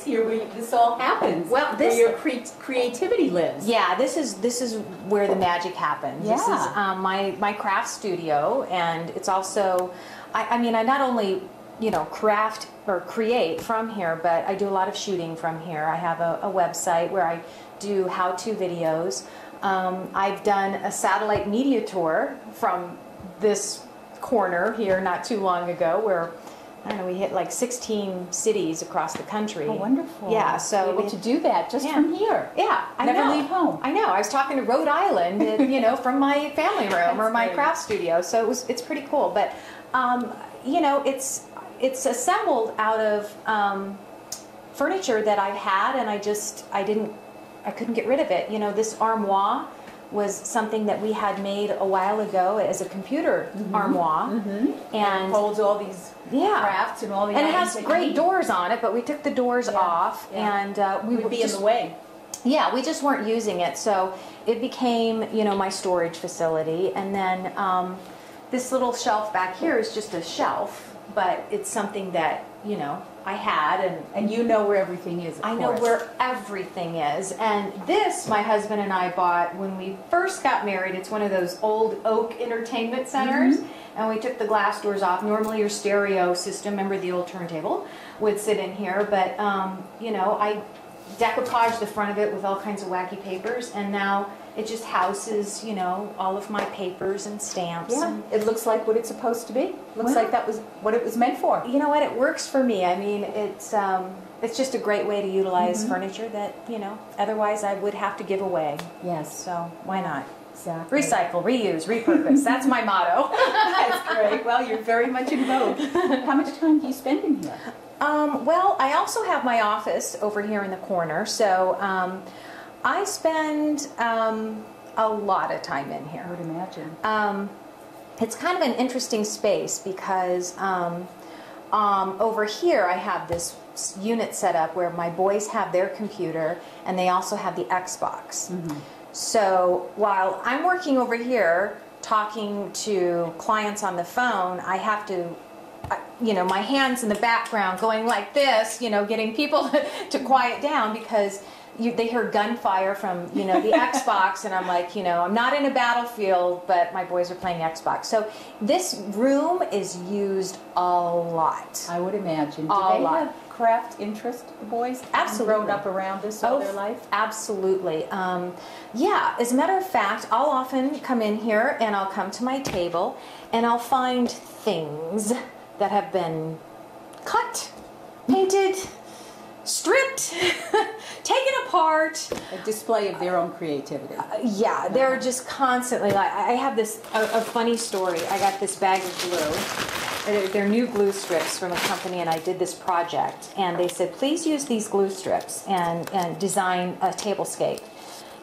place here where this all happens. Well, where your creativity lives. Yeah, this is where the magic happens. Yeah. This is my craft studio, and it's also, I mean, I not only, you know, craft or create from here, but I do a lot of shooting from here. I have a website where I do how-to videos. I've done a satellite media tour from this corner here not too long ago, where I don't know, we hit like 16 cities across the country. Oh, wonderful. Yeah, so able to do that just from here. Yeah, I never know. leave home. I know. I was talking to Rhode Island, you know, from my family room or my craft studio. So it's pretty cool. But you know, it's assembled out of furniture that I've had, and I couldn't get rid of it. You know, this armoire was something that we had made a while ago as a computer armoire, and it holds all these crafts and all the and it has great doors on it, but we took the doors off, and we would be in the way. Yeah, we just weren't using it, so it became, you know, my storage facility. And then this little shelf back here is just a shelf, but it's something that, you know, I had, and you know where everything is. I know where everything is. And this, my husband and I bought when we first got married. It's one of those old oak entertainment centers, and we took the glass doors off. Normally your stereo system, remember the old turntable, would sit in here, but you know, I decoupaged the front of it with all kinds of wacky papers, and now it just houses, you know, all of my papers and stamps. Yeah, it looks like what it's supposed to be. Looks like that was what it was meant for. You know what? It works for me. I mean, it's just a great way to utilize furniture that, you know, otherwise I would have to give away. Yes. So why not? Exactly. Recycle, reuse, repurpose. That's my motto. That's great. Well, you're very much in vogue. How much time do you spend in here? Well, I also have my office over here in the corner, so I spend a lot of time in here. I would imagine. It's kind of an interesting space because over here I have this unit set up where my boys have their computer and they also have the Xbox. So while I'm working over here talking to clients on the phone, I have to, you know, my hands in the background going like this, you know, getting people to quiet down because they hear gunfire from, you know, the Xbox, and I'm like, you know, I'm not in a battlefield, but my boys are playing Xbox. So this room is used a lot. I would imagine. Do A they lot. have craft interest, the boys? Absolutely. Grown up around this all their life? Absolutely. Yeah, as a matter of fact, I'll often come in here and I'll come to my table and I'll find things that have been cut, painted, stripped, taken apart. A display of their own creativity. Yeah, they're just constantly like, I have this, a funny story. I got this bag of glue. They're new glue strips from a company, and I did this project. And they said, please use these glue strips and design a tablescape.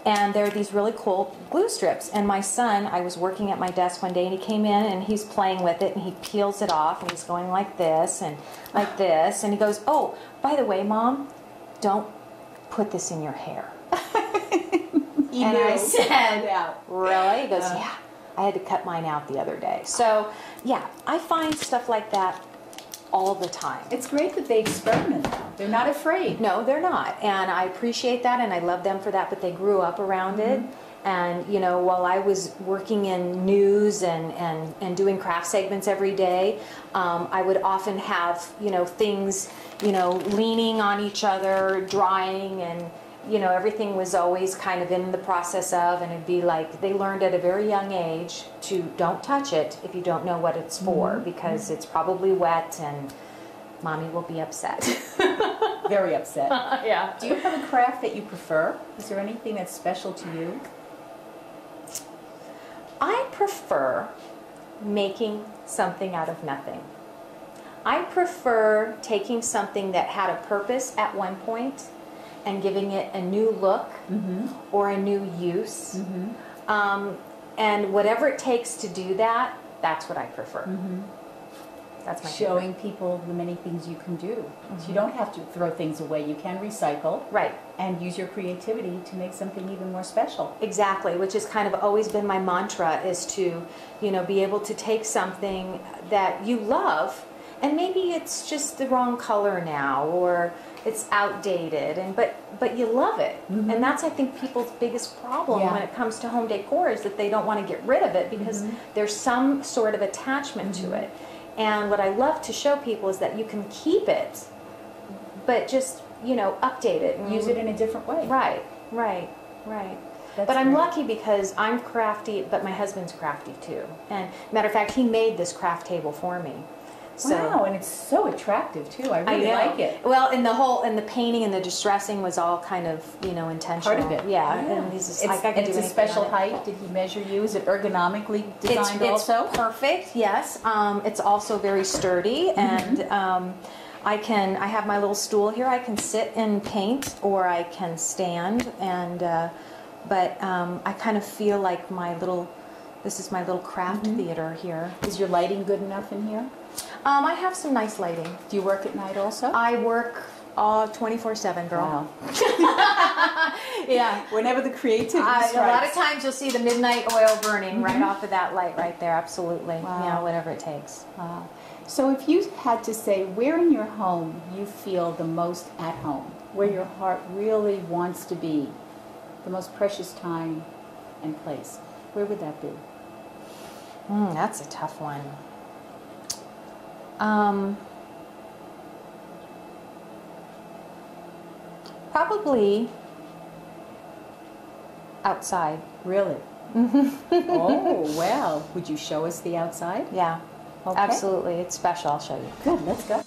And they're these really cool glue strips. And my son, I was working at my desk one day, and he came in, and he's playing with it, and he peels it off, and he's going like this, and like this. And he goes, oh, by the way, Mom, don't put this in your hair. And I said, really? He goes, yeah. I had to cut mine out the other day. So, yeah, I find stuff like that all the time. It's great that they experiment now. They're not afraid. No, they're not. And I appreciate that, and I love them for that, but they grew up around it. And, you know, while I was working in news and doing craft segments every day, I would often have, you know, things, you know, leaning on each other, drying, and, you know, everything was always kind of in the process of, and it'd be like, they learned at a very young age to don't touch it if you don't know what it's for, because it's probably wet and Mommy will be upset. Very upset. Yeah. Do you have a craft that you prefer? Is there anything that's special to you? I prefer making something out of nothing. I prefer taking something that had a purpose at one point and giving it a new look or a new use. And whatever it takes to do that, that's what I prefer. That's my Showing people the many things you can do. So you don't have to throw things away. You can recycle. Right. And use your creativity to make something even more special. Exactly, which has kind of always been my mantra, is to, you know, be able to take something that you love and maybe it's just the wrong color now, or it's outdated, and but you love it. And that's, I think, people's biggest problem when it comes to home decor, is that they don't want to get rid of it because there's some sort of attachment to it. And what I love to show people is that you can keep it, but just, you know, update it and use it in a different way. Right. But I'm lucky because I'm crafty, but my husband's crafty too. And matter of fact, he made this craft table for me. So, wow, and it's so attractive too. I really like it. Well, and the painting and the distressing was all kind of, you know, intentional. Part of it. Yeah. And he's just like, I can do it's a special height. Did he measure you? Is it ergonomically designed also? It's perfect, yes. It's also very sturdy, and I have my little stool here. I can sit and paint, or I can stand, and but I kind of feel like this is my little craft theater here. Is your lighting good enough in here? I have some nice lighting. Do you work at night also? I work 24/7, girl. Wow. Yeah. Whenever the creativity strikes. A lot of times you'll see the midnight oil burning right off of that light right there. Absolutely. Wow. Yeah, whatever it takes. Wow. So if you had to say where in your home you feel the most at home, where your heart really wants to be, the most precious time and place, where would that be? That's a tough one. Probably outside. Really? Oh, well. Would you show us the outside? Yeah, Okay. absolutely. It's special. I'll show you. Good, let's go.